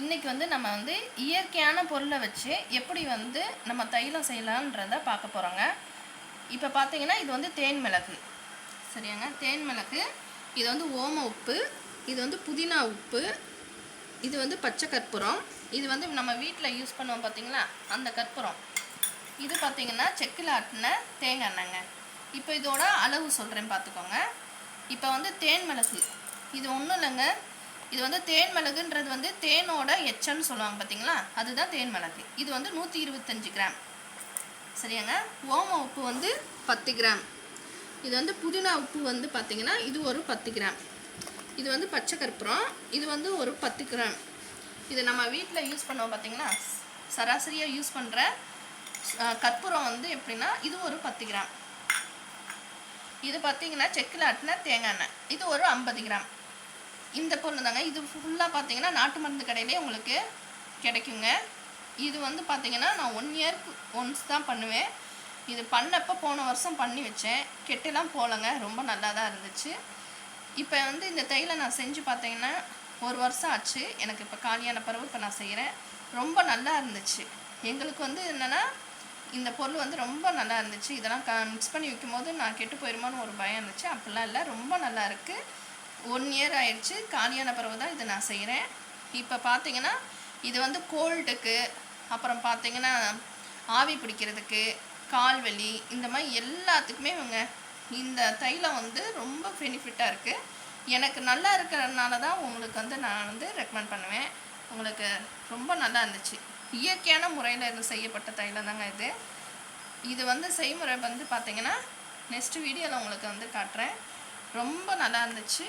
இன்றைக்கி வந்து நம்ம வந்து இயற்கையான பொருளை வச்சு எப்படி வந்து நம்ம தைலம் செய்யலான்றதை பார்க்க போகிறோங்க. இப்போ பார்த்தீங்கன்னா இது வந்து தேன் மிளகு, சரியாங்க. தேன் மிளகு, இது வந்து ஓம உப்பு, இது வந்து புதினா உப்பு, இது வந்து பச்சை கற்பூரம், இது வந்து நம்ம வீட்டில் யூஸ் பண்ணுவோம் பார்த்தீங்களா அந்த கற்பூரம், இது பார்த்தீங்கன்னா செக்கில் ஆட்டின தேங்காய் எண்ணெய்ங்க. இப்போ இதோட அளவு சொல்கிறேன் பார்த்துக்கோங்க. இப்போ வந்து தேன் மிளகு, இது ஒன்றும் இல்லைங்க, இது வந்து தேன் மிளகுன்றது வந்து தேனோட எச்சம்னு சொல்லுவாங்க பார்த்தீங்களா, அதுதான் தேன் மிளகு. இது வந்து 125 கிராம், சரியாங்க. ஓம உப்பு வந்து 10 கிராம், இது வந்து புதினா உப்பு வந்து பார்த்திங்கன்னா இது ஒரு 10 கிராம், இது வந்து பச்சை கற்பூரம், இது வந்து ஒரு 10 கிராம். இது நம்ம வீட்டில் யூஸ் பண்ணுவோம் பார்த்தீங்கன்னா, சராசரியாக யூஸ் பண்ணுற கற்பூரம் வந்து எப்படின்னா இது ஒரு 10 கிராம். இது பார்த்திங்கன்னா செக்கில் ஆட்டின தேங்காய் எண்ணெய், இது ஒரு 50 கிராம். இந்த பொருள் தாங்க. இது ஃபுல்லாக பார்த்தீங்கன்னா நாட்டு மருந்து கடையிலே உங்களுக்கு கிடைக்குங்க. இது வந்து பார்த்திங்கன்னா நான் 1 இயருக்கு ஒன்ஸ் தான் பண்ணுவேன். இது பண்ணப்போ போன வருஷம் பண்ணி வச்சேன், கெட்டெல்லாம் போகலைங்க, ரொம்ப நல்லா தான் இருந்துச்சு. இப்போ வந்து இந்த தைலம் நான் செஞ்சு பார்த்தீங்கன்னா 1 வருஷம் ஆச்சு எனக்கு. இப்போ காலியான பிறகு இப்போ நான் செய்கிறேன், ரொம்ப நல்லா இருந்துச்சு. எங்களுக்கு வந்து என்னென்னா இந்த பொருள் வந்து ரொம்ப நல்லா இருந்துச்சு. இதெல்லாம் மிக்ஸ் பண்ணி வைக்கும்போது நான் கெட்டு போயிடுமான்னு ஒரு பயம் இருந்துச்சு, அப்படிலாம் இல்லை, ரொம்ப நல்லா இருக்குது. 1 இயர் ஆயிடுச்சு, காலியான பிறகு தான் இதை நான் செய்கிறேன். இப்போ பார்த்தீங்கன்னா இது வந்து கோல்டுக்கு, அப்புறம் பார்த்தீங்கன்னா ஆவி பிடிக்கிறதுக்கு, கால் வலி, இந்த மாதிரி எல்லாத்துக்குமே இவங்க இந்த தைலம் வந்து ரொம்ப பெனிஃபிட்டாக இருக்குது. எனக்கு நல்லா இருக்கிறதுனால தான் உங்களுக்கு வந்து நான் வந்து ரெக்கமெண்ட் பண்ணுவேன். உங்களுக்கு ரொம்ப நல்லா இருந்துச்சு. இயற்கையான முறையில் இது செய்யப்பட்ட தைலம் தாங்க இது. இது வந்து செய்முறை வந்து பார்த்தீங்கன்னா நெக்ஸ்ட் வீடியோவில் உங்களுக்கு வந்து காட்டுறேன். ரொம்ப நல்லா இருந்துச்சு.